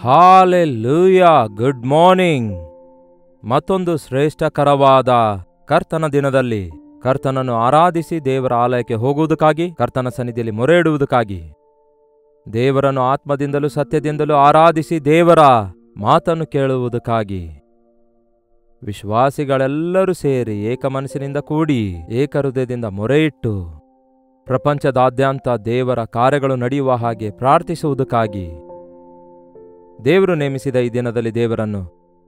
Hallelujah, good morning. ಮತ್ತೊಂದು ಶ್ರೇಷ್ಠಕರವಾದ ಕರ್ತನ ದಿನದಲ್ಲಿ ಕರ್ತನನ್ನು ಆರಾಧಿಸಿ ದೇವರ ಆಲಯಕ್ಕೆ ಹೋಗುವುದಕ್ಕಾಗಿ, ಕರ್ತನ ಸನ್ನಿಧಿಯಲ್ಲಿ ಮೊರೆ ಇಡುವುದಕ್ಕಾಗಿ, ದೇವರನ್ನು ಆತ್ಮದಿಂದಲೂ ಸತ್ಯದಿಂದಲೂ ಆರಾಧಿಸಿ ದೇವರ ಮಾತನ್ನು ಕೇಳುವುದಕ್ಕಾಗಿ ವಿಶ್ವಾಸಿಗಳೆಲ್ಲರೂ ಸೇರಿ ಏಕಮನಸ್ಸಿನಿಂದ ಕೂಡಿ ಏಕಹೃದಯದಿಂದ ಮೊರೆಯಿಟ್ಟು ಪ್ರಪಂಚದಾದ್ಯಂತ ದೇವರ ಕಾರ್ಯಗಳು ನಡೆಯುವ ಹಾಗೆ ಪ್ರಾರ್ಥಿಸುವುದಕ್ಕಾಗಿ ದೇವರು ನೇಮಿಸಿದ ಈ ದಿನದಲ್ಲಿ ದೇವರನ್ನು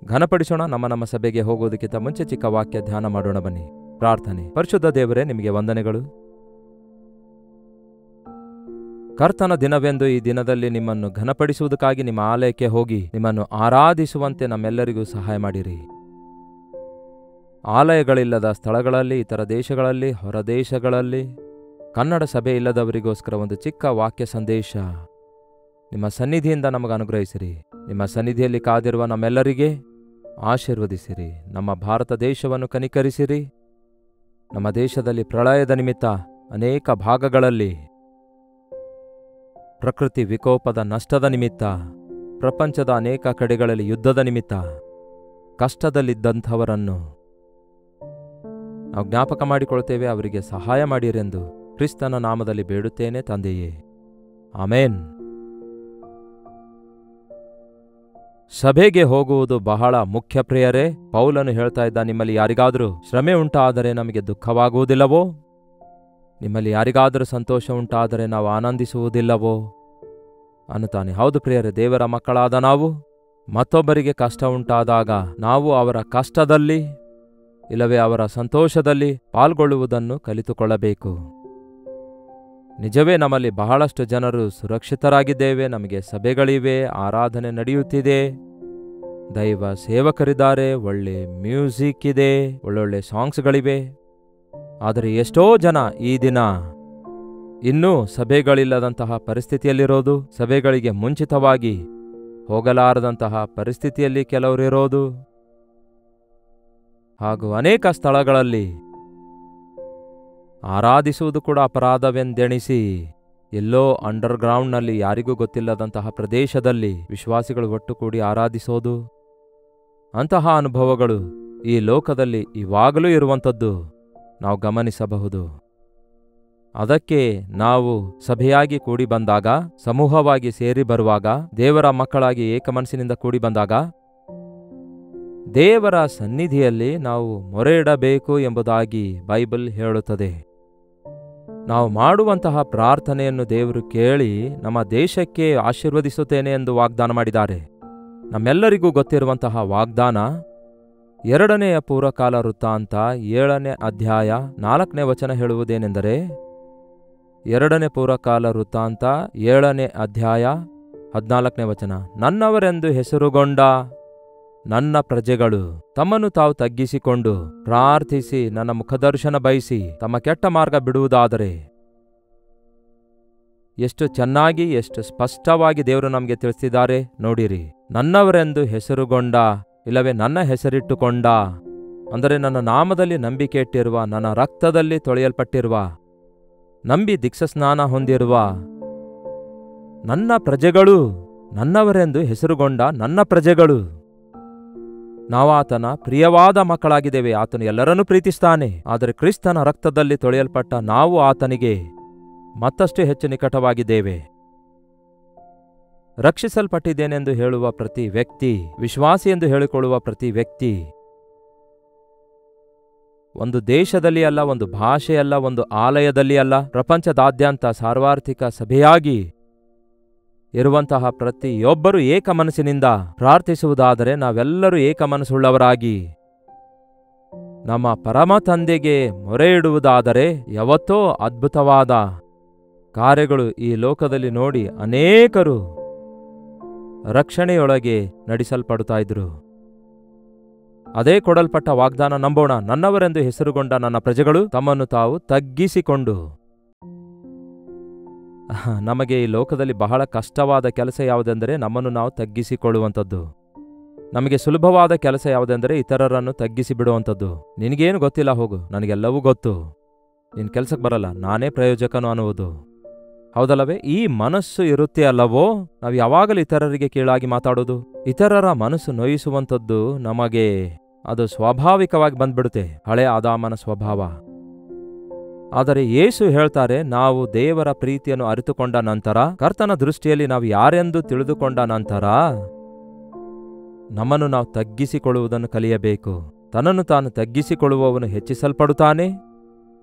ಘನಪಡಿಸೋಣ. ನಮ್ಮ ಸಭೆಗೆ ಹೋಗುವುದಕ್ಕಿಂತ ಮುಂಚೆ ಚಿಕ್ಕ ವಾಕ್ಯ ಧ್ಯಾನ ಮಾಡೋಣ ಬನ್ನಿ. ಪ್ರಾರ್ಥನೆ. ಪರಿಶುದ್ಧ ದೇವರೇ, ನಿಮಗೆ ವಂದನೆಗಳು. ಕರ್ತನ ದಿನವೆಂದು ಈ ದಿನದಲ್ಲಿ ನಿಮ್ಮನ್ನು ಘನಪಡಿಸುವುದಕ್ಕಾಗಿ ನಿಮ್ಮ ಆಲಯಕ್ಕೆ ಹೋಗಿ ನಿಮ್ಮನ್ನು ಆರಾಧಿಸುವಂತೆ ನಮ್ಮೆಲ್ಲರಿಗೂ ಸಹಾಯ ಮಾಡಿರಿ. ಆಲಯಗಳಿಲ್ಲದ ಸ್ಥಳಗಳಲ್ಲಿ, ಇತರ ದೇಶಗಳಲ್ಲಿ, ಹೊರ ದೇಶಗಳಲ್ಲಿ ಕನ್ನಡ ಸಭೆ ಇಲ್ಲದವರಿಗೋಸ್ಕರ ಒಂದು ಚಿಕ್ಕ ವಾಕ್ಯ ಸಂದೇಶ ನಿಮ್ಮ ಸನ್ನಿಧಿಯಿಂದ ನಮಗೆ ಅನುಗ್ರಹಿಸಿರಿ. ನಿಮ್ಮ ಸನ್ನಿಧಿಯಲ್ಲಿ ಕಾದಿರುವ ನಮ್ಮೆಲ್ಲರಿಗೆ ಆಶೀರ್ವದಿಸಿರಿ. ನಮ್ಮ ಭಾರತ ದೇಶವನ್ನು ಕನಿಕರಿಸಿರಿ. ನಮ್ಮ ದೇಶದಲ್ಲಿ ಪ್ರಳಯದ ನಿಮಿತ್ತ ಅನೇಕ ಭಾಗಗಳಲ್ಲಿ ಪ್ರಕೃತಿ ವಿಕೋಪದ ನಷ್ಟದ ನಿಮಿತ್ತ, ಪ್ರಪಂಚದ ಅನೇಕ ಕಡೆಗಳಲ್ಲಿ ಯುದ್ಧದ ನಿಮಿತ್ತ ಕಷ್ಟದಲ್ಲಿದ್ದಂಥವರನ್ನು ನಾವು ಜ್ಞಾಪಕ ಮಾಡಿಕೊಳ್ತೇವೆ. ಅವರಿಗೆ ಸಹಾಯ ಮಾಡಿರೆಂದು ಕ್ರಿಸ್ತನ ನಾಮದಲ್ಲಿ ಬೇಡುತ್ತೇನೆ ತಂದೆಯೇ, ಆಮೇನ್. ಸಭೆಗೆ ಹೋಗುವುದು ಬಹಳ ಮುಖ್ಯ ಪ್ರಿಯರೇ. ಪೌಲನು ಹೇಳ್ತಾ ಇದ್ದ, ನಿಮ್ಮಲ್ಲಿ ಯಾರಿಗಾದರೂ ಶ್ರಮೆ ಉಂಟಾದರೆ ನಮಗೆ ದುಃಖವಾಗುವುದಿಲ್ಲವೋ? ನಿಮ್ಮಲ್ಲಿ ಯಾರಿಗಾದರೂ ಸಂತೋಷ ಉಂಟಾದರೆ ನಾವು ಆನಂದಿಸುವುದಿಲ್ಲವೋ ಅನ್ನುತ್ತಾನೆ. ಹೌದು ಪ್ರಿಯರೇ, ದೇವರ ಮಕ್ಕಳಾದ ನಾವು ಮತ್ತೊಬ್ಬರಿಗೆ ಕಷ್ಟ ಉಂಟಾದಾಗ ನಾವು ಅವರ ಕಷ್ಟದಲ್ಲಿ ಇಲ್ಲವೇ ಅವರ ಸಂತೋಷದಲ್ಲಿ ಪಾಲ್ಗೊಳ್ಳುವುದನ್ನು ಕಲಿತುಕೊಳ್ಳಬೇಕು. ನಿಜವೇ, ನಮ್ಮಲ್ಲಿ ಬಹಳಷ್ಟು ಜನರು ಸುರಕ್ಷಿತರಾಗಿದ್ದೇವೆ. ನಮಗೆ ಸಭೆಗಳಿವೆ, ಆರಾಧನೆ ನಡೆಯುತ್ತಿದೆ, ದೈವ ಸೇವಕರಿದ್ದಾರೆ, ಒಳ್ಳೆ ಮ್ಯೂಸಿಕ್ ಇದೆ, ಒಳ್ಳೊಳ್ಳೆ ಸಾಂಗ್ಸ್ಗಳಿವೆ. ಆದರೆ ಎಷ್ಟೋ ಜನ ಈ ದಿನ ಇನ್ನೂ ಸಭೆಗಳಿಲ್ಲದಂತಹ ಪರಿಸ್ಥಿತಿಯಲ್ಲಿರೋದು, ಸಭೆಗಳಿಗೆ ಮುಂಚಿತವಾಗಿ ಹೋಗಲಾರದಂತಹ ಪರಿಸ್ಥಿತಿಯಲ್ಲಿ ಕೆಲವರಿರೋದು, ಹಾಗೂ ಅನೇಕ ಸ್ಥಳಗಳಲ್ಲಿ ಆರಾಧಿಸುವುದು ಕೂಡ ಅಪರಾಧವೆಂದೆಣಿಸಿ ಎಲ್ಲೋ ಅಂಡರ್ಗ್ರೌಂಡ್ನಲ್ಲಿ ಯಾರಿಗೂ ಗೊತ್ತಿಲ್ಲದಂತಹ ಪ್ರದೇಶದಲ್ಲಿ ವಿಶ್ವಾಸಿಗಳು ಒಟ್ಟುಗೂಡಿ ಆರಾಧಿಸೋದು, ಅಂತಹ ಅನುಭವಗಳು ಈ ಲೋಕದಲ್ಲಿ ಇವಾಗಲೂ ಇರುವಂಥದ್ದು ನಾವು ಗಮನಿಸಬಹುದು. ಅದಕ್ಕೆ ನಾವು ಸಭೆಯಾಗಿ ಕೂಡಿ ಬಂದಾಗ, ಸಮೂಹವಾಗಿ ಸೇರಿ ಬರುವಾಗ, ದೇವರ ಮಕ್ಕಳಾಗಿ ಏಕಮನಸ್ಸಿನಿಂದ ಕೂಡಿ ಬಂದಾಗ ದೇವರ ಸನ್ನಿಧಿಯಲ್ಲಿ ನಾವು ಮೊರೆ ಇಡಬೇಕು ಎಂಬುದಾಗಿ ಬೈಬಲ್ ಹೇಳುತ್ತದೆ. ನಾವು ಮಾಡುವಂತಹ ಪ್ರಾರ್ಥನೆಯನ್ನು ದೇವರು ಕೇಳಿ ನಮ್ಮ ದೇಶಕ್ಕೆ ಆಶೀರ್ವದಿಸುತ್ತೇನೆ ಎಂದು ವಾಗ್ದಾನ ಮಾಡಿದ್ದಾರೆ. ನಮ್ಮೆಲ್ಲರಿಗೂ ಗೊತ್ತಿರುವಂತಹ ವಾಗ್ದಾನ 2ನೇ ಪೂರ್ವಕಾಲ ವೃತ್ತಾಂತ 7ನೇ ಅಧ್ಯಾಯ 4ನೇ ವಚನ ಹೇಳುವುದೇನೆಂದರೆ, 2ನೇ ಪೂರ್ವಕಾಲ ವೃತ್ತಾಂತ 7ನೇ ಅಧ್ಯಾಯ 14ನೇ ವಚನ, ನನ್ನವರೆಂದು ಹೆಸರುಗೊಂಡ ನನ್ನ ಪ್ರಜೆಗಳು ತಮ್ಮನ್ನು ತಾವು ತಗ್ಗಿಸಿಕೊಂಡು ಪ್ರಾರ್ಥಿಸಿ ನನ್ನ ಮುಖದರ್ಶನ ಬಯಸಿ ತಮ್ಮ ಕೆಟ್ಟ ಮಾರ್ಗ ಬಿಡುವುದಾದರೆ. ಎಷ್ಟು ಚೆನ್ನಾಗಿ, ಎಷ್ಟು ಸ್ಪಷ್ಟವಾಗಿ ದೇವರು ನಮಗೆ ತಿಳಿಸಿದ್ದಾರೆ ನೋಡಿರಿ. ನನ್ನವರೆಂದು ಹೆಸರುಗೊಂಡ, ಇಲ್ಲವೇ ನನ್ನ ಹೆಸರಿಟ್ಟುಕೊಂಡ, ಅಂದರೆ ನನ್ನ ನಾಮದಲ್ಲಿ ನಂಬಿಕೆ ಇಟ್ಟಿರುವ, ನನ್ನ ರಕ್ತದಲ್ಲಿ ತೊಳೆಯಲ್ಪಟ್ಟಿರುವ, ನಂಬಿ ದೀಕ್ಷಾಸ್ನಾನ ಹೊಂದಿರುವ ನನ್ನ ಪ್ರಜೆಗಳು, ನನ್ನವರೆಂದು ಹೆಸರುಗೊಂಡ ನನ್ನ ಪ್ರಜೆಗಳು. ನಾವು ಆತನ ಪ್ರಿಯವಾದ ಮಕ್ಕಳಾಗಿದ್ದೇವೆ. ಆತನು ಎಲ್ಲರನ್ನೂ ಪ್ರೀತಿಸ್ತಾನೆ. ಆದರೆ ಕ್ರಿಸ್ತನ ರಕ್ತದಲ್ಲಿ ತೊಳೆಯಲ್ಪಟ್ಟ ನಾವು ಆತನಿಗೆ ಮತ್ತಷ್ಟು ಹೆಚ್ಚು ನಿಕಟವಾಗಿದ್ದೇವೆ. ರಕ್ಷಿಸಲ್ಪಟ್ಟಿದ್ದೇನೆಂದು ಹೇಳುವ ಪ್ರತಿ ವ್ಯಕ್ತಿ, ವಿಶ್ವಾಸಿ ಎಂದು ಹೇಳಿಕೊಳ್ಳುವ ಪ್ರತಿ ವ್ಯಕ್ತಿ ಒಂದು ದೇಶದಲ್ಲಿ ಅಲ್ಲ, ಒಂದು ಭಾಷೆಯಲ್ಲ, ಒಂದು ಆಲಯದಲ್ಲಿ ಅಲ್ಲ, ಪ್ರಪಂಚದಾದ್ಯಂತ ಸಾರ್ವತ್ರಿಕ ಸಭೆಯಾಗಿ ಇರುವಂತಹ ಪ್ರತಿಯೊಬ್ಬರು ಏಕಮನಸ್ಸಿನಿಂದ ಪ್ರಾರ್ಥಿಸುವುದಾದರೆ, ನಾವೆಲ್ಲರೂ ಏಕಮನಸ್ಸುಳ್ಳವರಾಗಿ ನಮ್ಮ ಪರಮ ತಂದೆಗೆ ಮೊರೆ ಇಡುವುದಾದರೆ, ಯಾವತ್ತೋ ಅದ್ಭುತವಾದ ಕಾರ್ಯಗಳು ಈ ಲೋಕದಲ್ಲಿ ನೋಡಿ ಅನೇಕರು ರಕ್ಷಣೆಯೊಳಗೆ ನಡೆಸಲ್ಪಡುತ್ತಾ ಇದ್ರು. ಅದೇ ಕೊಡಲ್ಪಟ್ಟ ವಾಗ್ದಾನ ನಂಬೋಣ. ನನ್ನವರೆಂದು ಹೆಸರುಗೊಂಡ ನನ್ನ ಪ್ರಜೆಗಳು ತಮ್ಮನ್ನು ತಾವು ತಗ್ಗಿಸಿಕೊಂಡು. ನಮಗೆ ಈ ಲೋಕದಲ್ಲಿ ಬಹಳ ಕಷ್ಟವಾದ ಕೆಲಸ ಯಾವುದೆಂದರೆ ನಮ್ಮನ್ನು ನಾವು ತಗ್ಗಿಸಿಕೊಳ್ಳುವಂಥದ್ದು. ನಮಗೆ ಸುಲಭವಾದ ಕೆಲಸ ಯಾವುದೆಂದರೆ ಇತರರನ್ನು ತಗ್ಗಿಸಿ ಬಿಡುವಂಥದ್ದು. ನಿನಗೇನು ಗೊತ್ತಿಲ್ಲ, ಹೋಗು, ನನಗೆಲ್ಲವೂ ಗೊತ್ತು, ನಿನ್ನ ಕೆಲಸಕ್ಕೆ ಬರಲ್ಲ, ನಾನೇ ಪ್ರಯೋಜಕನು ಅನ್ನುವುದು. ಹೌದಲ್ಲವೇ? ಈ ಮನಸ್ಸು ಇರುತ್ತೆ ಅಲ್ಲವೋ, ನಾವು ಯಾವಾಗಲೂ ಇತರರಿಗೆ ಕೀಳಾಗಿ ಮಾತಾಡೋದು, ಇತರರ ಮನಸ್ಸು ನೋಯಿಸುವಂಥದ್ದು ನಮಗೆ ಅದು ಸ್ವಾಭಾವಿಕವಾಗಿ ಬಂದ್ಬಿಡುತ್ತೆ, ಹಳೆ ಆದಾಮನ ಸ್ವಭಾವ. ಆದರೆ ಯೇಸು ಹೇಳ್ತಾರೆ, ನಾವು ದೇವರ ಪ್ರೀತಿಯನ್ನು ಅರಿತುಕೊಂಡ ನಂತರ, ಕರ್ತನ ದೃಷ್ಟಿಯಲ್ಲಿ ನಾವು ಯಾರೆಂದು ತಿಳಿದುಕೊಂಡ ನಂತರ ನಮ್ಮನ್ನು ನಾವು ತಗ್ಗಿಸಿಕೊಳ್ಳುವುದನ್ನು ಕಲಿಯಬೇಕು. ತನ್ನನ್ನು ತಾನು ತಗ್ಗಿಸಿಕೊಳ್ಳುವವನು ಹೆಚ್ಚಿಸಲ್ಪಡುತ್ತಾನೆ,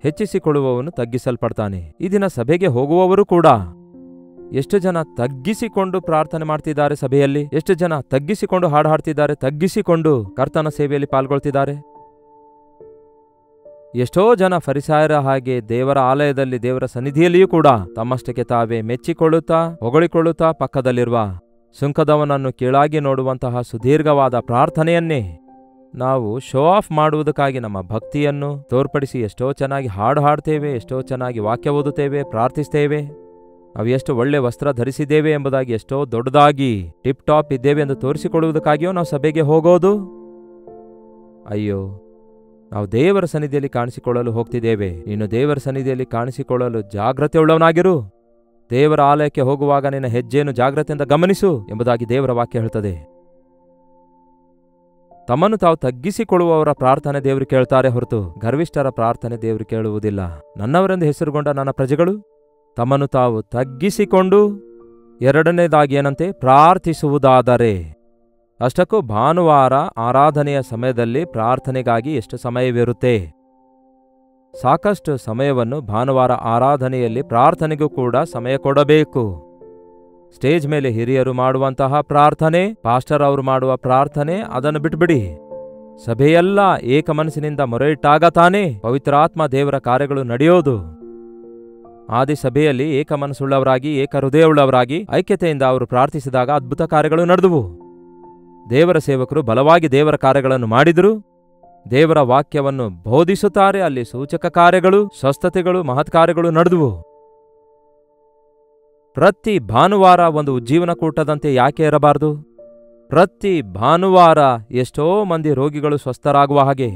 ಹೆಚ್ಚಿಸಿಕೊಳ್ಳುವವನು ತಗ್ಗಿಸಲ್ಪಡ್ತಾನೆ. ಈ ದಿನ ಸಭೆಗೆ ಹೋಗುವವರು ಕೂಡ ಎಷ್ಟು ಜನ ತಗ್ಗಿಸಿಕೊಂಡು ಪ್ರಾರ್ಥನೆ ಮಾಡ್ತಿದ್ದಾರೆ ಸಭೆಯಲ್ಲಿ, ಎಷ್ಟು ಜನ ತಗ್ಗಿಸಿಕೊಂಡು ಹಾಡು ಹಾಡ್ತಿದ್ದಾರೆ, ತಗ್ಗಿಸಿಕೊಂಡು ಕರ್ತನ ಸೇವೆಯಲ್ಲಿ ಪಾಲ್ಗೊಳ್ತಿದ್ದಾರೆ. ಎಷ್ಟೋ ಜನ ಫರಿಸಾಯರ ಹಾಗೆ ದೇವರ ಆಲಯದಲ್ಲಿ, ದೇವರ ಸನ್ನಿಧಿಯಲ್ಲಿಯೂ ಕೂಡ ತಮ್ಮಷ್ಟಕ್ಕೆ ತಾವೇ ಮೆಚ್ಚಿಕೊಳ್ಳುತ್ತಾ ಹೊಗಳಿಕೊಳ್ಳುತ್ತಾ ಪಕ್ಕದಲ್ಲಿರುವ ಸುಂಕದವನನ್ನು ಕೀಳಾಗಿ ನೋಡುವಂತಹ ಸುದೀರ್ಘವಾದ ಪ್ರಾರ್ಥನೆಯನ್ನೇ ನಾವು ಶೋ ಆಫ್ ಮಾಡುವುದಕ್ಕಾಗಿ ನಮ್ಮ ಭಕ್ತಿಯನ್ನು ತೋರ್ಪಡಿಸಿ ಎಷ್ಟೋ ಚೆನ್ನಾಗಿ ಹಾಡು ಹಾಡ್ತೇವೆ, ಎಷ್ಟೋ ಚೆನ್ನಾಗಿ ವಾಕ್ಯ ಓದುತ್ತೇವೆ, ಪ್ರಾರ್ಥಿಸ್ತೇವೆ, ನಾವು ಎಷ್ಟು ಒಳ್ಳೆ ವಸ್ತ್ರ ಧರಿಸಿದ್ದೇವೆ ಎಂಬುದಾಗಿ, ಎಷ್ಟೋ ದೊಡ್ಡದಾಗಿ ಟಿಪ್ ಟಾಪ್ ಇದ್ದೇವೆ ಎಂದು ತೋರಿಸಿಕೊಳ್ಳುವುದಕ್ಕಾಗಿಯೋ ನಾವು ಸಭೆಗೆ ಹೋಗೋದು. ಅಯ್ಯೋ, ನಾವು ದೇವರ ಸನ್ನಿಧಿಯಲ್ಲಿ ಕಾಣಿಸಿಕೊಳ್ಳಲು ಹೋಗ್ತಿದ್ದೇವೆ. ನೀನು ದೇವರ ಸನ್ನಿಧಿಯಲ್ಲಿ ಕಾಣಿಸಿಕೊಳ್ಳಲು ಜಾಗ್ರತೆ ಉಳ್ಳವನಾಗಿರು. ದೇವರ ಆಲಯಕ್ಕೆ ಹೋಗುವಾಗ ನಿನ್ನ ಹೆಜ್ಜೆಯನ್ನು ಜಾಗ್ರತೆಯಿಂದ ಗಮನಿಸು ಎಂಬುದಾಗಿ ದೇವರ ವಾಕ್ಯ ಹೇಳ್ತದೆ. ತಮ್ಮನ್ನು ತಾವು ತಗ್ಗಿಸಿಕೊಳ್ಳುವವರ ಪ್ರಾರ್ಥನೆ ದೇವರು ಕೇಳ್ತಾರೆ ಹೊರತು ಗರ್ವಿಷ್ಠರ ಪ್ರಾರ್ಥನೆ ದೇವರು ಕೇಳುವುದಿಲ್ಲ. ನನ್ನವರೆಂದು ಹೆಸರುಗೊಂಡ ನನ್ನ ಪ್ರಜೆಗಳು ತಮ್ಮನ್ನು ತಾವು ತಗ್ಗಿಸಿಕೊಂಡು, ಎರಡನೇದಾಗಿ ಏನಂತೆ, ಪ್ರಾರ್ಥಿಸುವುದಾದರೆ. ಅಷ್ಟಕ್ಕೂ ಭಾನುವಾರ ಆರಾಧನೆಯ ಸಮಯದಲ್ಲಿ ಪ್ರಾರ್ಥನೆಗಾಗಿ ಎಷ್ಟು ಸಮಯವಿರುತ್ತೆ? ಸಾಕಷ್ಟು ಸಮಯವನ್ನು ಭಾನುವಾರ ಆರಾಧನೆಯಲ್ಲಿ ಪ್ರಾರ್ಥನೆಗೂ ಕೂಡ ಸಮಯ ಕೊಡಬೇಕು. ಸ್ಟೇಜ್ ಮೇಲೆ ಹಿರಿಯರು ಮಾಡುವಂತಹ ಪ್ರಾರ್ಥನೆ, ಪಾಸ್ಟರ್ ಅವರು ಮಾಡುವ ಪ್ರಾರ್ಥನೆ, ಅದನ್ನು ಬಿಟ್ಬಿಡಿ. ಸಭೆಯೆಲ್ಲ ಏಕ ಮನಸ್ಸಿನಿಂದ ಮೊರೆಯಿಟ್ಟಾಗ ತಾನೇ ಪವಿತ್ರಾತ್ಮ ದೇವರ ಕಾರ್ಯಗಳು ನಡೆಯೋದು. ಆದಿ ಸಭೆಯಲ್ಲಿ ಏಕ ಮನಸ್ಸುಳ್ಳವರಾಗಿ, ಏಕ ಹೃದಯವುಳ್ಳವರಾಗಿ, ಐಕ್ಯತೆಯಿಂದ ಅವರು ಪ್ರಾರ್ಥಿಸಿದಾಗ ಅದ್ಭುತ ಕಾರ್ಯಗಳು ನಡೆದುವು. ದೇವರ ಸೇವಕರು ಬಲವಾಗಿ ದೇವರ ಕಾರ್ಯಗಳನ್ನು ಮಾಡಿದರು. ದೇವರ ವಾಕ್ಯವನ್ನು ಬೋಧಿಸುತ್ತಾರೆ. ಅಲ್ಲಿ ಸೂಚಕ ಕಾರ್ಯಗಳು, ಸ್ವಸ್ಥತೆಗಳು, ಮಹತ್ ಕಾರ್ಯಗಳು ನಡೆದುವು. ಪ್ರತಿ ಭಾನುವಾರ ಒಂದು ಉಜ್ಜೀವನ ಕೂಟದಂತೆ ಯಾಕೆ ಇರಬಾರದು? ಪ್ರತಿ ಭಾನುವಾರ ಎಷ್ಟೋ ಮಂದಿ ರೋಗಿಗಳು ಸ್ವಸ್ಥರಾಗುವ ಹಾಗೆ,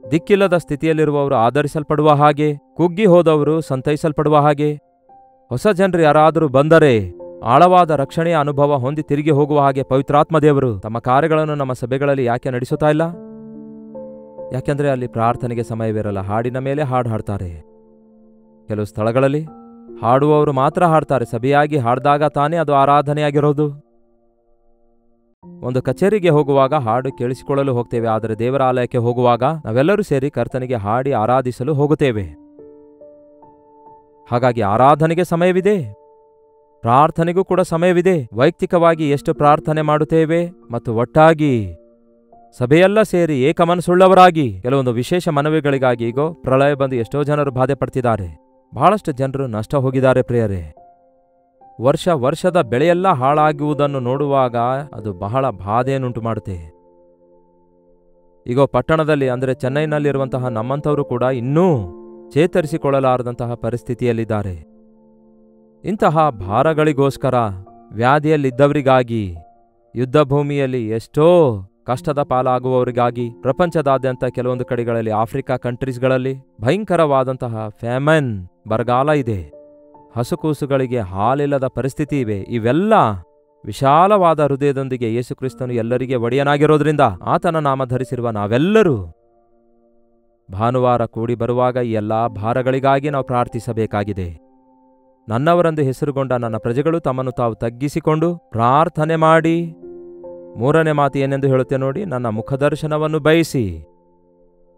ದಿಕ್ಕಿಲ್ಲದ ಸ್ಥಿತಿಯಲ್ಲಿರುವವರು ಆಧರಿಸಲ್ಪಡುವ ಹಾಗೆ, ಕುಗ್ಗಿ ಹೋದವರು ಸಂತೈಸಲ್ಪಡುವ ಹಾಗೆ, ಹೊಸ ಜನರು ಯಾರಾದರೂ ಬಂದರೆ ಆಳವಾದ ರಕ್ಷಣೆಯ ಅನುಭವ ಹೊಂದಿ ತಿರುಗಿ ಹೋಗುವ ಹಾಗೆ ಪವಿತ್ರಾತ್ಮ ದೇವರು ತಮ್ಮ ಕಾರ್ಯಗಳನ್ನು ನಮ್ಮ ಸಭೆಗಳಲ್ಲಿ ಯಾಕೆ ನಡೆಸುತ್ತಾ ಇಲ್ಲ? ಯಾಕೆಂದ್ರೆ ಅಲ್ಲಿ ಪ್ರಾರ್ಥನೆಗೆ ಸಮಯವಿರಲ್ಲ. ಹಾಡಿನ ಮೇಲೆ ಹಾಡು ಹಾಡ್ತಾರೆ. ಕೆಲವು ಸ್ಥಳಗಳಲ್ಲಿ ಹಾಡುವವರು ಮಾತ್ರ ಹಾಡ್ತಾರೆ. ಸಭೆಯಾಗಿ ಹಾಡ್ದಾಗ ತಾನೇ ಅದು ಆರಾಧನೆಯಾಗಿರೋದು. ಒಂದು ಕಚೇರಿಗೆ ಹೋಗುವಾಗ ಹಾಡು ಕೇಳಿಸಿಕೊಳ್ಳಲು ಹೋಗ್ತೇವೆ, ಆದರೆ ದೇವರ ಆಲಯಕ್ಕೆ ಹೋಗುವಾಗ ನಾವೆಲ್ಲರೂ ಸೇರಿ ಕರ್ತನಿಗೆ ಹಾಡಿ ಆರಾಧಿಸಲು ಹೋಗುತ್ತೇವೆ. ಹಾಗಾಗಿ ಆರಾಧನೆಗೆ ಸಮಯವಿದೆ, ಪ್ರಾರ್ಥನೆಗೂ ಕೂಡ ಸಮಯವಿದೆ. ವೈಯಕ್ತಿಕವಾಗಿ ಎಷ್ಟು ಪ್ರಾರ್ಥನೆ ಮಾಡುತ್ತೇವೆ ಮತ್ತು ಒಟ್ಟಾಗಿ ಸಭೆಯೆಲ್ಲ ಸೇರಿ ಏಕಮನಸ್ಸುಳ್ಳವರಾಗಿ ಕೆಲವೊಂದು ವಿಶೇಷ ಮನವಿಗಳಿಗಾಗಿ ಈಗೋ ಪ್ರಳಯ ಬಂದು ಎಷ್ಟೋ ಜನರು ಬಾಧೆ ಪಡ್ತಿದ್ದಾರೆ. ಬಹಳಷ್ಟು ಜನರು ನಷ್ಟ ಹೋಗಿದ್ದಾರೆ ಪ್ರಿಯರೇ. ವರ್ಷದ ಬೆಳೆಯೆಲ್ಲ ಹಾಳಾಗುವುದನ್ನು ನೋಡುವಾಗ ಅದು ಬಹಳ ಬಾಧೆಯನ್ನುಂಟು ಮಾಡುತ್ತೆ. ಈಗೋ ಪಟ್ಟಣದಲ್ಲಿ ಅಂದರೆ ಚೆನ್ನೈನಲ್ಲಿರುವಂತಹ ನಮ್ಮಂಥವರು ಕೂಡ ಇನ್ನೂ ಚೇತರಿಸಿಕೊಳ್ಳಲಾರದಂತಹ ಪರಿಸ್ಥಿತಿಯಲ್ಲಿದ್ದಾರೆ. ಇಂತಹ ಭಾರಗಳಿಗೋಸ್ಕರ, ವ್ಯಾಧಿಯಲ್ಲಿದ್ದವರಿಗಾಗಿ, ಯುದ್ಧ ಭೂಮಿಯಲ್ಲಿ ಎಷ್ಟೋ ಕಷ್ಟದ ಪಾಲಾಗುವವರಿಗಾಗಿ, ಪ್ರಪಂಚದಾದ್ಯಂತ ಕೆಲವೊಂದು ಕಡೆಗಳಲ್ಲಿ, ಆಫ್ರಿಕಾ ಕಂಟ್ರೀಸ್ಗಳಲ್ಲಿ ಭಯಂಕರವಾದಂತಹ ಫ್ಯಾಮನ್, ಬರಗಾಲ ಇದೆ. ಹಸುಕೂಸುಗಳಿಗೆ ಹಾಲಿಲ್ಲದ ಪರಿಸ್ಥಿತಿ ಇವೆ. ಇವೆಲ್ಲ ವಿಶಾಲವಾದ ಹೃದಯದೊಂದಿಗೆ ಯೇಸುಕ್ರಿಸ್ತನು ಎಲ್ಲರಿಗೆ ಒಡೆಯನಾಗಿರೋದ್ರಿಂದ ಆತನ ನಾಮ ಧರಿಸಿರುವ ನಾವೆಲ್ಲರೂ ಭಾನುವಾರ ಕೂಡಿ ಬರುವಾಗ ಈ ಎಲ್ಲ ಭಾರಗಳಿಗಾಗಿ ನಾವು ಪ್ರಾರ್ಥಿಸಬೇಕಾಗಿದೆ. ನನ್ನವರೆಂದು ಹೆಸರುಗೊಂಡ ನನ್ನ ಪ್ರಜೆಗಳು ತಮ್ಮನ್ನು ತಾವು ತಗ್ಗಿಸಿಕೊಂಡು ಪ್ರಾರ್ಥನೆ ಮಾಡಿ, ಮೂರನೇ ಮಾತು ಏನೆಂದು ಹೇಳುತ್ತೆ ನೋಡಿ, ನನ್ನ ಮುಖದರ್ಶನವನ್ನು ಬಯಸಿ,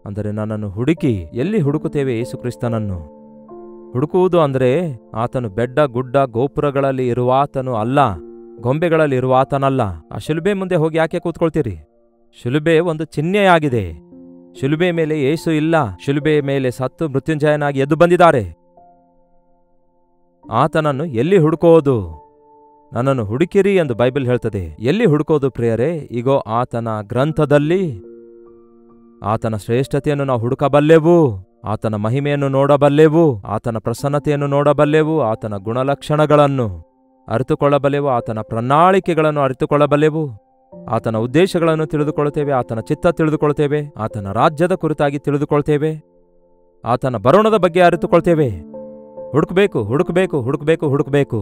ಅಂದರೆ ನನ್ನನ್ನು ಹುಡುಕಿ. ಎಲ್ಲಿ ಹುಡುಕುತ್ತೇವೆ ಯೇಸುಕ್ರಿಸ್ತನನ್ನು? ಹುಡುಕುವುದು ಅಂದರೆ ಆತನು ಬೆಡ್ಡ ಗುಡ್ಡ ಗೋಪುರಗಳಲ್ಲಿ ಇರುವಾತನು ಅಲ್ಲ, ಗೊಂಬೆಗಳಲ್ಲಿ ಇರುವಾತನಲ್ಲ. ಆ ಶಿಲುಬೆ ಮುಂದೆ ಹೋಗಿ ಯಾಕೆ ಕೂತ್ಕೊಳ್ತೀರಿ? ಶಿಲುಬೆ ಒಂದು ಚಿಹ್ನೆಯಾಗಿದೆ. ಶಿಲುಬೆ ಮೇಲೆ ಯೇಸು ಇಲ್ಲ. ಶಿಲುಬೆ ಮೇಲೆ ಸತ್ತು ಮೃತ್ಯುಂಜಯನಾಗಿ ಎದ್ದು ಬಂದಿದ್ದಾರೆ. ಆತನನ್ನು ಎಲ್ಲಿ ಹುಡುಕೋದು? ನನ್ನನ್ನು ಹುಡುಕಿರಿ ಎಂದು ಬೈಬಲ್ ಹೇಳ್ತದೆ. ಎಲ್ಲಿ ಹುಡುಕೋದು ಪ್ರಿಯರೇ? ಈಗೋ ಆತನ ಗ್ರಂಥದಲ್ಲಿ ಆತನ ಶ್ರೇಷ್ಠತೆಯನ್ನು ನಾವು ಹುಡುಕಬಲ್ಲೆವು, ಆತನ ಮಹಿಮೆಯನ್ನು ನೋಡಬಲ್ಲೆವು, ಆತನ ಪ್ರಸನ್ನತೆಯನ್ನು ನೋಡಬಲ್ಲೆವು, ಆತನ ಗುಣಲಕ್ಷಣಗಳನ್ನು ಅರಿತುಕೊಳ್ಳಬಲ್ಲೆವು, ಆತನ ಪ್ರಣಾಳಿಕೆಗಳನ್ನು ಅರಿತುಕೊಳ್ಳಬಲ್ಲೆವು, ಆತನ ಉದ್ದೇಶಗಳನ್ನು ತಿಳಿದುಕೊಳ್ಳುತ್ತೇವೆ, ಆತನ ಚಿತ್ತ ತಿಳಿದುಕೊಳ್ಳುತ್ತೇವೆ, ಆತನ ರಾಜ್ಯದ ಕುರಿತಾಗಿ ತಿಳಿದುಕೊಳ್ತೇವೆ, ಆತನ ಬರೋಣದ ಬಗ್ಗೆ ಅರಿತುಕೊಳ್ತೇವೆ. ಹುಡುಕ್ಬೇಕು, ಹುಡುಕ್ಬೇಕು, ಹುಡುಕ್ಬೇಕು, ಹುಡುಕ್ಬೇಕು.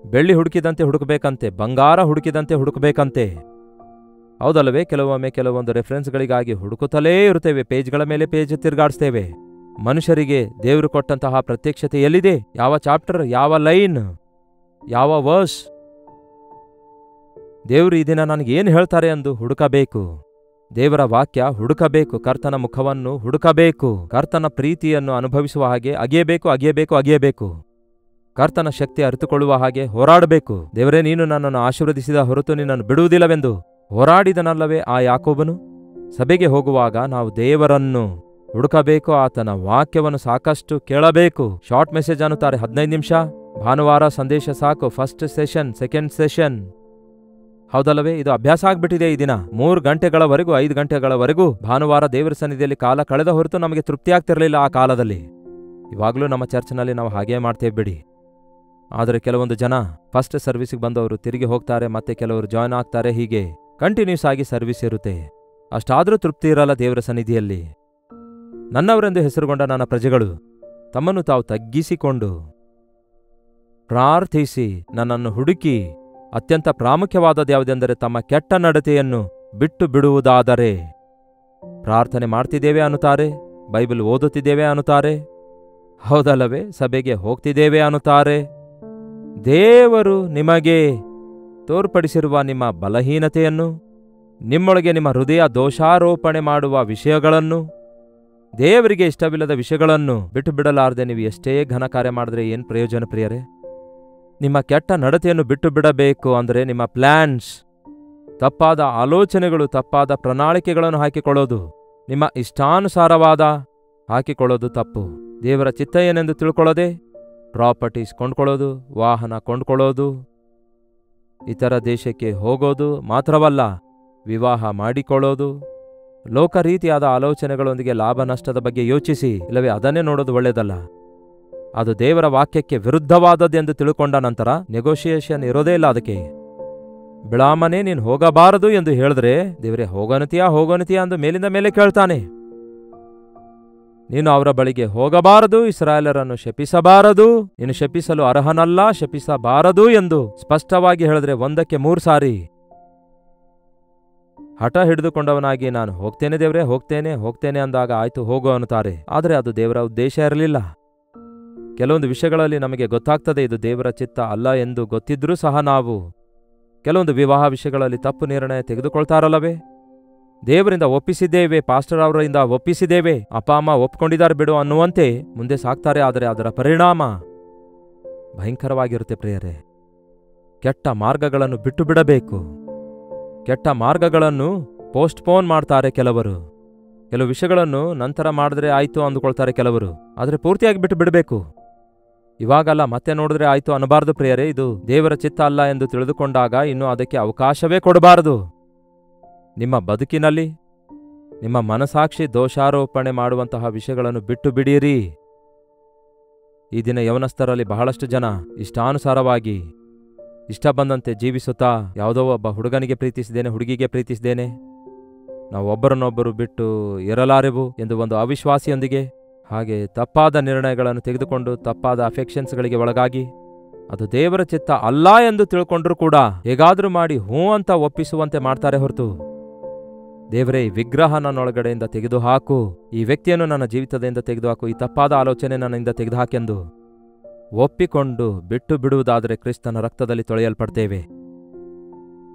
ಬೆಳ್ಳಿ ಹುಡುಕಿದಂತೆ ಹುಡುಕ್ಬೇಕಂತೆ, ಬಂಗಾರ ಹುಡುಕಿದಂತೆ ಹುಡುಕ್ಬೇಕಂತೆ. ಹೌದಲ್ಲವೇ? ಕೆಲವೊಮ್ಮೆ ಕೆಲವೊಂದು ರೆಫರೆನ್ಸ್ಗಳಿಗಾಗಿ ಹುಡುಕುತ್ತಲೇ ಇರುತ್ತೇವೆ, ಪೇಜ್ಗಳ ಮೇಲೆ ಪೇಜ್ ತಿರುಗಾಡಿಸ್ತೇವೆ. ಮನುಷ್ಯರಿಗೆ ದೇವರು ಕೊಟ್ಟಂತಹ ಪ್ರತ್ಯಕ್ಷತೆ ಎಲ್ಲಿದೆ? ಯಾವ ಚಾಪ್ಟರ್, ಯಾವ ಲೈನ್, ಯಾವ ವರ್ಸ್? ದೇವರು ಈ ದಿನ ನನಗೇನು ಹೇಳ್ತಾರೆ ಎಂದು ಹುಡುಕಬೇಕು. ದೇವರ ವಾಕ್ಯ ಹುಡುಕಬೇಕು, ಕರ್ತನ ಮುಖವನ್ನು ಹುಡುಕಬೇಕು, ಕರ್ತನ ಪ್ರೀತಿಯನ್ನು ಅನುಭವಿಸುವ ಹಾಗೆ ಅಗೆಯಬೇಕು, ಅಗೆಯಬೇಕು, ಅಗೆಯಬೇಕು. ಕರ್ತನ ಶಕ್ತಿ ಅರಿತುಕೊಳ್ಳುವ ಹಾಗೆ ಹೋರಾಡಬೇಕು. ದೇವರೇ, ನೀನು ನನ್ನನ್ನು ಆಶೀರ್ವದಿಸಿದ ಹೊರತು ನಿನ್ನನ್ನು ಬಿಡುವುದಿಲ್ಲವೆಂದು ಹೋರಾಡಿದನಲ್ಲವೇ ಆ ಯಾಕೋಬನು? ಸಭೆಗೆ ಹೋಗುವಾಗ ನಾವು ದೇವರನ್ನು ಹುಡುಕಬೇಕು, ಆತನ ವಾಕ್ಯವನ್ನು ಸಾಕಷ್ಟು ಕೇಳಬೇಕು. ಶಾರ್ಟ್ ಮೆಸೇಜ್ ಅನ್ನುತ್ತಾರೆ, 15 ನಿಮಿಷ. ಭಾನುವಾರ ಸಂದೇಶ ಸಾಕು, ಫಸ್ಟ್ ಸೆಷನ್, ಸೆಕೆಂಡ್ ಸೆಷನ್. ಹೌದಲ್ಲವೇ? ಇದು ಅಭ್ಯಾಸ ಆಗ್ಬಿಟ್ಟಿದೆ ಈ ದಿನ. 3 ಗಂಟೆಗಳವರೆಗೂ 5 ಗಂಟೆಗಳವರೆಗೂ ಭಾನುವಾರ ದೇವರ ಸನ್ನಿಧಿಯಲ್ಲಿ ಕಾಲ ಕಳೆದ ಹೊರತು ನಮಗೆ ತೃಪ್ತಿ ಆಗ್ತಿರಲಿಲ್ಲ ಆ ಕಾಲದಲ್ಲಿ. ಇವಾಗಲೂ ನಮ್ಮ ಚರ್ಚ್ನಲ್ಲಿ ನಾವು ಹಾಗೇ ಮಾಡ್ತೇವೆ ಬಿಡಿ. ಆದರೆ ಕೆಲವೊಂದು ಜನ ಫಸ್ಟ್ ಸರ್ವಿಸಿಗೆ ಬಂದವರು ತಿರುಗಿ ಹೋಗ್ತಾರೆ, ಮತ್ತೆ ಕೆಲವರು ಜಾಯ್ನ್ ಆಗ್ತಾರೆ. ಹೀಗೆ ಕಂಟಿನ್ಯೂಸ್ ಆಗಿ ಸರ್ವಿಸ್ ಇರುತ್ತೆ. ಅಷ್ಟಾದರೂ ತೃಪ್ತಿ ಇರಲ್ಲ ದೇವರ ಸನ್ನಿಧಿಯಲ್ಲಿ. ನನ್ನವರೆಂದು ಹೆಸರುಗೊಂಡ ನನ್ನ ಪ್ರಜೆಗಳು ತಮ್ಮನ್ನು ತಾವು ತಗ್ಗಿಸಿಕೊಂಡು ಪ್ರಾರ್ಥಿಸಿ ನನ್ನನ್ನು ಹುಡುಕಿ, ಅತ್ಯಂತ ಪ್ರಾಮುಖ್ಯವಾದದ್ಯಾವುದೆಂದರೆ ತಮ್ಮ ಕೆಟ್ಟ ನಡತೆಯನ್ನು ಬಿಟ್ಟು ಬಿಡುವುದಾದರೆ. ಪ್ರಾರ್ಥನೆ ಮಾಡ್ತಿದ್ದೇವೆ ಅನ್ನುತ್ತಾರೆ, ಬೈಬಲ್ ಓದುತ್ತಿದ್ದೇವೆ ಅನ್ನುತ್ತಾರೆ, ಹೌದಲ್ಲವೇ? ಸಭೆಗೆ ಹೋಗ್ತಿದ್ದೇವೆ ಅನ್ನುತ್ತಾರೆ. ದೇವರು ನಿಮಗೆ ತೋರ್ಪಡಿಸಿರುವ ನಿಮ್ಮ ಬಲಹೀನತೆಯನ್ನು, ನಿಮ್ಮೊಳಗೆ ನಿಮ್ಮ ಹೃದಯ ದೋಷಾರೋಪಣೆ ಮಾಡುವ ವಿಷಯಗಳನ್ನು, ದೇವರಿಗೆ ಇಷ್ಟವಿಲ್ಲದ ವಿಷಯಗಳನ್ನು ಬಿಟ್ಟು ಬಿಡಲಾರದೆ ನೀವು ಎಷ್ಟೇ ಘನ ಕಾರ್ಯ ಮಾಡಿದ್ರೆ ಏನು ಪ್ರಯೋಜನ ಪ್ರಿಯರೇ? ನಿಮ್ಮ ಕೆಟ್ಟ ನಡತೆಯನ್ನು ಬಿಟ್ಟು ಬಿಡಬೇಕು ಅಂದರೆ ನಿಮ್ಮ ಪ್ಲ್ಯಾನ್ಸ್, ತಪ್ಪಾದ ಆಲೋಚನೆಗಳು, ತಪ್ಪಾದ ಪ್ರಣಾಳಿಕೆಗಳನ್ನು ಹಾಕಿಕೊಳ್ಳೋದು, ನಿಮ್ಮ ಇಷ್ಟಾನುಸಾರವಾದ ಹಾಕಿಕೊಳ್ಳೋದು ತಪ್ಪು. ದೇವರ ಚಿತ್ತ ಏನೆಂದು ತಿಳ್ಕೊಳ್ಳೋದೆ ಪ್ರಾಪರ್ಟೀಸ್ ಕೊಂಡ್ಕೊಳ್ಳೋದು, ವಾಹನ ಕೊಂಡ್ಕೊಳ್ಳೋದು, ಇತರ ದೇಶಕ್ಕೆ ಹೋಗೋದು ಮಾತ್ರವಲ್ಲ, ವಿವಾಹ ಮಾಡಿಕೊಳ್ಳೋದು, ಲೋಕರೀತಿಯಾದ ಆಲೋಚನೆಗಳೊಂದಿಗೆ ಲಾಭ ನಷ್ಟದ ಬಗ್ಗೆ ಯೋಚಿಸಿ, ಇಲ್ಲವೇ ಅದನ್ನೇ ನೋಡೋದು ಒಳ್ಳೆಯದಲ್ಲ. ಅದು ದೇವರ ವಾಕ್ಯಕ್ಕೆ ವಿರುದ್ಧವಾದದ್ದೆಂದು ತಿಳ್ಕೊಂಡ ನಂತರ ನೆಗೋಷಿಯೇಷನ್ ಇರೋದೇ ಇಲ್ಲ ಅದಕ್ಕೆ. ಬಿಳಾಮನೇ ನೀನು ಹೋಗಬಾರದು ಎಂದು ಹೇಳಿದ್ರೆ ದೇವರೇ ಹೋಗನತಿಯಾ ಹೋಗನತಿಯಾ ಎಂದು ಮೇಲಿಂದ ಮೇಲೆ ಕೇಳ್ತಾನೆ. ನೀನು ಅವರ ಬಳಿಗೆ ಹೋಗಬಾರದು, ಇಸ್ರಾಯೇಲರನ್ನು ಶಪಿಸಬಾರದು, ನೀನು ಶಪಿಸಲು ಅರ್ಹನಲ್ಲ, ಶಪಿಸಬಾರದು ಎಂದು ಸ್ಪಷ್ಟವಾಗಿ ಹೇಳಿದ್ರೆ 1ಕ್ಕೆ 3 ಸಾರಿ ಹಠ ಹಿಡಿದುಕೊಂಡವನಾಗಿ ನಾನು ಹೋಗ್ತೇನೆ ದೇವರೇ, ಹೋಗ್ತೇನೆ ಹೋಗ್ತೇನೆ ಅಂದಾಗ ಆಯ್ತು ಹೋಗು ಅನ್ನುತ್ತಾರೆ. ಆದರೆ ಅದು ದೇವರ ಉದ್ದೇಶ ಇರಲಿಲ್ಲ. ಕೆಲವೊಂದು ವಿಷಯಗಳಲ್ಲಿ ನಮಗೆ ಗೊತ್ತಾಗ್ತದೆ ಇದು ದೇವರ ಚಿತ್ತ ಅಲ್ಲ ಎಂದು ಗೊತ್ತಿದ್ರೂ ಸಹ ನಾವು ಕೆಲವೊಂದು ವಿವಾಹ ವಿಷಯಗಳಲ್ಲಿ ತಪ್ಪು ನಿರ್ಣಯ ತೆಗೆದುಕೊಳ್ತಾರಲ್ಲವೇ? ದೇವರಿಂದ ಒಪ್ಪಿಸಿದ್ದೇವೆ, ಪಾಸ್ಟರ್ ಅವರಿಂದ ಒಪ್ಪಿಸಿದ್ದೇವೆ, ಅಪ್ಪ ಅಮ್ಮ ಒಪ್ಕೊಂಡಿದ್ದಾರೆ ಬಿಡು ಅನ್ನುವಂತೆ ಮುಂದೆ ಸಾಕ್ತಾರೆ. ಆದರೆ ಅದರ ಪರಿಣಾಮ ಭಯಂಕರವಾಗಿರುತ್ತೆ ಪ್ರಿಯರೇ. ಕೆಟ್ಟ ಮಾರ್ಗಗಳನ್ನು ಬಿಟ್ಟು ಬಿಡಬೇಕು. ಕೆಟ್ಟ ಮಾರ್ಗಗಳನ್ನು ಪೋಸ್ಟ್ಪೋನ್ ಮಾಡ್ತಾರೆ ಕೆಲವರು. ಕೆಲವು ವಿಷಯಗಳನ್ನು ನಂತರ ಮಾಡಿದ್ರೆ ಆಯ್ತು ಅಂದುಕೊಳ್ತಾರೆ ಕೆಲವರು. ಆದರೆ ಪೂರ್ತಿಯಾಗಿ ಬಿಟ್ಟು ಬಿಡಬೇಕು. ಇವಾಗಲ್ಲ ಮತ್ತೆ ನೋಡಿದ್ರೆ ಆಯ್ತು ಅನ್ನಬಾರದು ಪ್ರಿಯರೇ. ಇದು ದೇವರ ಚಿತ್ತ ಅಲ್ಲ ಎಂದು ತಿಳಿದುಕೊಂಡಾಗ ಇನ್ನು ಅದಕ್ಕೆ ಅವಕಾಶವೇ ಕೊಡಬಾರದು. ನಿಮ್ಮ ಬದುಕಿನಲ್ಲಿ ನಿಮ್ಮ ಮನಸಾಕ್ಷಿ ದೋಷಾರೋಪಣೆ ಮಾಡುವಂತಹ ವಿಷಯಗಳನ್ನು ಬಿಟ್ಟು ಬಿಡಿರಿ. ಈ ದಿನ ಯವನಸ್ಥರಲ್ಲಿ ಬಹಳಷ್ಟು ಜನ ಇಷ್ಟಾನುಸಾರವಾಗಿ ಇಷ್ಟ ಬಂದಂತೆ ಜೀವಿಸುತ್ತಾ ಯಾವುದೋ ಒಬ್ಬ ಹುಡುಗನಿಗೆ ಪ್ರೀತಿಸಿದ್ದೇನೆ, ಹುಡುಗಿಗೆ ಪ್ರೀತಿಸಿದ್ದೇನೆ, ನಾವು ಒಬ್ಬರನ್ನೊಬ್ಬರು ಬಿಟ್ಟು ಇರಲಾರೆವು ಎಂದು ಒಂದು ಅವಿಶ್ವಾಸಿಯೊಂದಿಗೆ ಹಾಗೆ ತಪ್ಪಾದ ನಿರ್ಣಯಗಳನ್ನು ತೆಗೆದುಕೊಂಡು ತಪ್ಪಾದ ಅಫೆಕ್ಷನ್ಸ್ಗಳಿಗೆ ಒಳಗಾಗಿ ಅದು ದೇವರ ಚಿತ್ತ ಅಲ್ಲ ಎಂದು ತಿಳ್ಕೊಂಡ್ರೂ ಕೂಡ ಹೇಗಾದರೂ ಮಾಡಿ ಹೂ ಅಂತ ಒಪ್ಪಿಸುವಂತೆ ಮಾಡ್ತಾರೆ ಹೊರತು ದೇವರೇ ಈ ವಿಗ್ರಹ ನನ್ನೊಳಗಡೆಯಿಂದ ತೆಗೆದುಹಾಕು, ಈ ವ್ಯಕ್ತಿಯನ್ನು ನನ್ನ ಜೀವಿತದಿಂದ ತೆಗೆದುಹಾಕು, ಈ ತಪ್ಪಾದ ಆಲೋಚನೆ ನನ್ನಿಂದ ತೆಗೆದುಹಾಕೆಂದು ಒಪ್ಪಿಕೊಂಡು ಬಿಟ್ಟು ಬಿಡುವುದಾದರೆ ಕ್ರಿಸ್ತನ ರಕ್ತದಲ್ಲಿ ತೊಳೆಯಲ್ಪಡ್ತೇವೆ.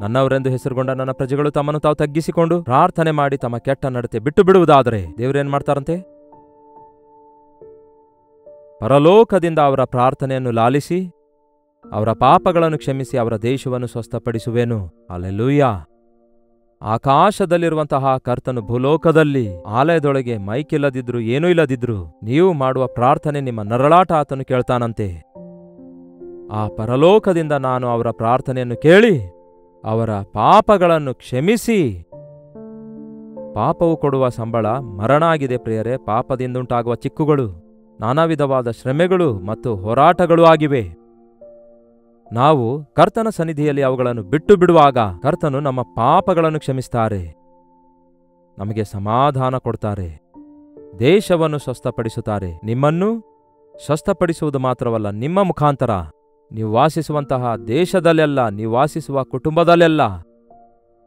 ನನ್ನವರೆಂದು ಹೆಸರುಗೊಂಡ ನನ್ನ ಪ್ರಜೆಗಳು ತಮ್ಮನ್ನು ತಾವು ತಗ್ಗಿಸಿಕೊಂಡು ಪ್ರಾರ್ಥನೆ ಮಾಡಿ ತಮ್ಮ ಕೆಟ್ಟ ನಡತೆ ಬಿಟ್ಟು ಬಿಡುವುದಾದರೆ ದೇವರೇನ್ ಮಾಡ್ತಾರಂತೆ? ಪರಲೋಕದಿಂದ ಅವರ ಪ್ರಾರ್ಥನೆಯನ್ನು ಲಾಲಿಸಿ ಅವರ ಪಾಪಗಳನ್ನು ಕ್ಷಮಿಸಿ ಅವರ ದೇಶವನ್ನು ಸ್ವಸ್ಥಪಡಿಸುವೆನು. ಹಲ್ಲೆಲೂಯಾ. ಆಕಾಶದಲ್ಲಿರುವಂತಹ ಕರ್ತನು ಭೂಲೋಕದಲ್ಲಿ ಆಲಯದೊಳಗೆ ಮೈಕಿಲ್ಲದಿದ್ರು ಏನೂ ಇಲ್ಲದಿದ್ರು ನೀವು ಮಾಡುವ ಪ್ರಾರ್ಥನೆ ನಿಮ್ಮ ನರಳಾಟ ಆತನು ಕೇಳ್ತಾನಂತೆ. ಆ ಪರಲೋಕದಿಂದ ನಾನು ಅವರ ಪ್ರಾರ್ಥನೆಯನ್ನು ಕೇಳಿ ಅವರ ಪಾಪಗಳನ್ನು ಕ್ಷಮಿಸಿ, ಪಾಪವು ಕೊಡುವ ಸಂಬಳ ಮರಣ ಆಗಿದೆ ಪ್ರಿಯರೇ. ಪಾಪದಿಂದುಂಟಾಗುವ ಚಿಕ್ಕುಗಳು ನಾನಾ ವಿಧವಾದ ಶ್ರಮೆಗಳು ಮತ್ತು ಹೋರಾಟಗಳು ಆಗಿವೆ. ನಾವು ಕರ್ತನ ಸನ್ನಿಧಿಯಲ್ಲಿ ಅವುಗಳನ್ನು ಬಿಟ್ಟು ಬಿಡುವಾಗ ಕರ್ತನು ನಮ್ಮ ಪಾಪಗಳನ್ನು ಕ್ಷಮಿಸ್ತಾರೆ, ನಮಗೆ ಸಮಾಧಾನ ಕೊಡ್ತಾರೆ, ದೇಶವನ್ನು ಸ್ವಸ್ಥಪಡಿಸುತ್ತಾರೆ, ನಿಮ್ಮನ್ನು ಸ್ವಸ್ಥಪಡಿಸುವುದು ಮಾತ್ರವಲ್ಲ, ನಿಮ್ಮ ಮುಖಾಂತರ ನೀವು ವಾಸಿಸುವಂತಹ ದೇಶದಲ್ಲೆಲ್ಲ, ನೀವು ವಾಸಿಸುವ ಕುಟುಂಬದಲ್ಲೆಲ್ಲ,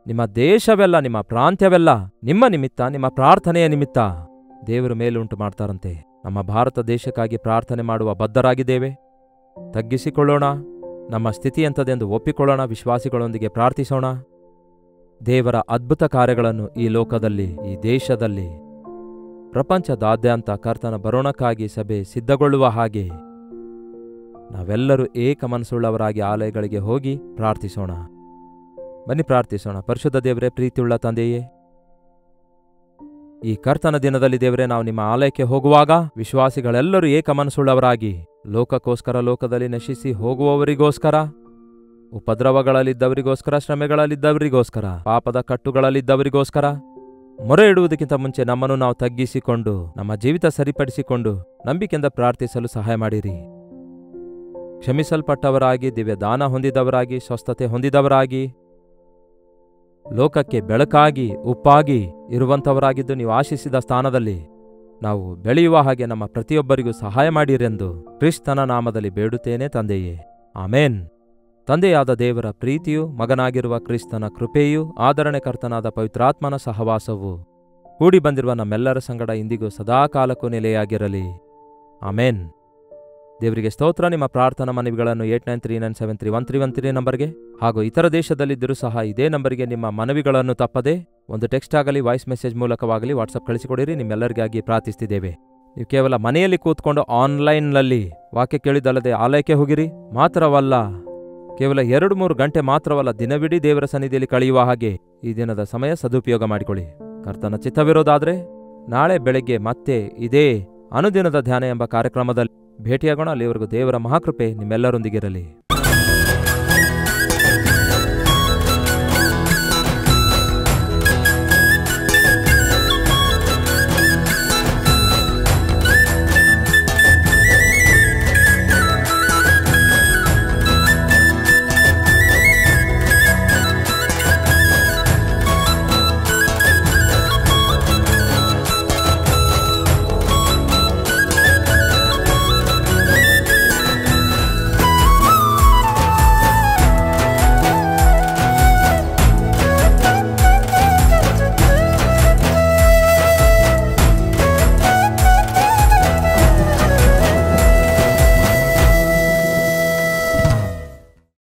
ನಿಮ್ಮ ದೇಶವೆಲ್ಲ, ನಿಮ್ಮ ಪ್ರಾಂತ್ಯವೆಲ್ಲ ನಿಮ್ಮ ನಿಮಿತ್ತ, ನಿಮ್ಮ ಪ್ರಾರ್ಥನೆಯ ನಿಮಿತ್ತ ದೇವರು ಮೇಲುಂಟು ಮಾಡ್ತಾರಂತೆ. ನಮ್ಮ ಭಾರತ ದೇಶಕ್ಕಾಗಿ ಪ್ರಾರ್ಥನೆ ಮಾಡುವ ಬದ್ಧರಾಗಿದ್ದೇವೆ. ತಗ್ಗಿಸಿಕೊಳ್ಳೋಣ, ನಮ್ಮ ಸ್ಥಿತಿ ಎಂಥದೆಂದು ಒಪ್ಪಿಕೊಳ್ಳೋಣ, ವಿಶ್ವಾಸಿಗಳೊಂದಿಗೆ ಪ್ರಾರ್ಥಿಸೋಣ. ದೇವರ ಅದ್ಭುತ ಕಾರ್ಯಗಳನ್ನು ಈ ಲೋಕದಲ್ಲಿ, ಈ ದೇಶದಲ್ಲಿ, ಪ್ರಪಂಚದಾದ್ಯಂತ ಕರ್ತನ ಬರೋಣಕ್ಕಾಗಿ ಸಭೆ ಸಿದ್ಧಗೊಳ್ಳುವ ಹಾಗೆ ನಾವೆಲ್ಲರೂ ಏಕ ಮನಸ್ಸುಳ್ಳವರಾಗಿ ಆಲಯಗಳಿಗೆ ಹೋಗಿ ಪ್ರಾರ್ಥಿಸೋಣ. ಬನ್ನಿ ಪ್ರಾರ್ಥಿಸೋಣ. ಪರಿಶುದ್ಧ ದೇವರೇ, ಪ್ರೀತಿಯುಳ್ಳ ತಂದೆಯೇ, ಈ ಕರ್ತನ ದಿನದಲ್ಲಿ ದೇವರೇ, ನಾವು ನಿಮ್ಮ ಆಲಯಕ್ಕೆ ಹೋಗುವಾಗ ವಿಶ್ವಾಸಿಗಳೆಲ್ಲರೂ ಏಕ ಮನಸ್ಸುಳ್ಳವರಾಗಿ ಲೋಕಕ್ಕೋಸ್ಕರ, ಲೋಕದಲ್ಲಿ ನಶಿಸಿ ಹೋಗುವವರಿಗೋಸ್ಕರ, ಉಪದ್ರವಗಳಲ್ಲಿದ್ದವರಿಗೋಸ್ಕರ, ಶ್ರಮೆಗಳಲ್ಲಿದ್ದವರಿಗೋಸ್ಕರ, ಪಾಪದ ಕಟ್ಟುಗಳಲ್ಲಿದ್ದವರಿಗೋಸ್ಕರ ಮೊರೆ ಇಡುವುದಕ್ಕಿಂತ ಮುಂಚೆ ನಮ್ಮನ್ನು ನಾವು ತಗ್ಗಿಸಿಕೊಂಡು ನಮ್ಮ ಜೀವಿತ ಸರಿಪಡಿಸಿಕೊಂಡು ನಂಬಿಕೆಯಿಂದ ಪ್ರಾರ್ಥಿಸಲು ಸಹಾಯ ಮಾಡಿರಿ. ಕ್ಷಮಿಸಲ್ಪಟ್ಟವರಾಗಿ, ದಿವ್ಯ ದಾನ ಹೊಂದಿದವರಾಗಿ, ಸ್ವಸ್ಥತೆ ಹೊಂದಿದವರಾಗಿ, ಲೋಕಕ್ಕೆ ಬೆಳಕಾಗಿ, ಉಪ್ಪಾಗಿ ಇರುವಂಥವರಾಗಿದ್ದು ನೀವು ಆಶಿಸಿದ ಸ್ಥಾನದಲ್ಲಿ ನಾವು ಬೆಳೆಯುವ ಹಾಗೆ ನಮ್ಮ ಪ್ರತಿಯೊಬ್ಬರಿಗೂ ಸಹಾಯ ಮಾಡಿರೆಂದು ಕ್ರಿಸ್ತನ ನಾಮದಲ್ಲಿ ಬೇಡುತ್ತೇನೆ ತಂದೆಯೇ, ಆಮೇನ್. ತಂದೆಯಾದ ದೇವರ ಪ್ರೀತಿಯೂ, ಮಗನಾಗಿರುವ ಕ್ರಿಸ್ತನ ಕೃಪೆಯೂ, ಆದರಣೆಕರ್ತನಾದ ಪವಿತ್ರಾತ್ಮನ ಸಹವಾಸವು ಕೂಡಿ ಬಂದಿರುವ ನಮ್ಮೆಲ್ಲರ ಸಂಗಡ ಇಂದಿಗೂ ಸದಾಕಾಲಕ್ಕೂ ನೆಲೆಯಾಗಿರಲಿ. ಆಮೇನ್. ದೇವರಿಗೆ ಸ್ತೋತ್ರ. ನಿಮ್ಮ ಪ್ರಾರ್ಥನಾ ಮನವಿಗಳನ್ನು 8939731313 ನಂಬರ್ಗೆ ಹಾಗೂ ಇತರ ದೇಶದಲ್ಲಿದ್ದರೂ ಸಹ ಇದೇ ನಂಬರಿಗೆ ನಿಮ್ಮ ಮನವಿಗಳನ್ನು ತಪ್ಪದೆ ಒಂದು ಟೆಕ್ಸ್ಟ್ ಆಗಲಿ, ವಾಯ್ಸ್ ಮೆಸೇಜ್ ಮೂಲಕವಾಗಲಿ ವಾಟ್ಸಪ್ ಕಳಿಸಿಕೊಡಿರಿ. ನಿಮ್ಮೆಲ್ಲರಿಗಾಗಿ ಪ್ರಾರ್ಥಿಸ್ತಿದ್ದೇವೆ. ನೀವು ಕೇವಲ ಮನೆಯಲ್ಲಿ ಕೂತ್ಕೊಂಡು ಆನ್ಲೈನ್ನಲ್ಲಿ ವಾಕ್ಯ ಕೇಳಿದಲ್ಲದೆ ಆಲಯಕ್ಕೆ ಹೋಗಿರಿ. ಮಾತ್ರವಲ್ಲ, ಕೇವಲ 2-3 ಗಂಟೆ ಮಾತ್ರವಲ್ಲ, ದಿನವಿಡೀ ದೇವರ ಸನ್ನಿಧಿಯಲ್ಲಿ ಕಳೆಯುವ ಹಾಗೆ ಈ ದಿನದ ಸಮಯ ಸದುಪಯೋಗ ಮಾಡಿಕೊಳ್ಳಿ. ಕರ್ತನ ಚಿತ್ತವಿರೋದಾದರೆ ನಾಳೆ ಬೆಳಗ್ಗೆ ಮತ್ತೆ ಇದೇ ಅನುದಿನದ ಧ್ಯಾನ ಎಂಬ ಕಾರ್ಯಕ್ರಮದಲ್ಲಿ ಭೇಟಿಯಾಗೋಣ. ಅಲ್ಲಿವರೆಗೂ ದೇವರ ಮಹಾಕೃಪೆ ನಿಮ್ಮೆಲ್ಲರೊಂದಿಗಿರಲಿ.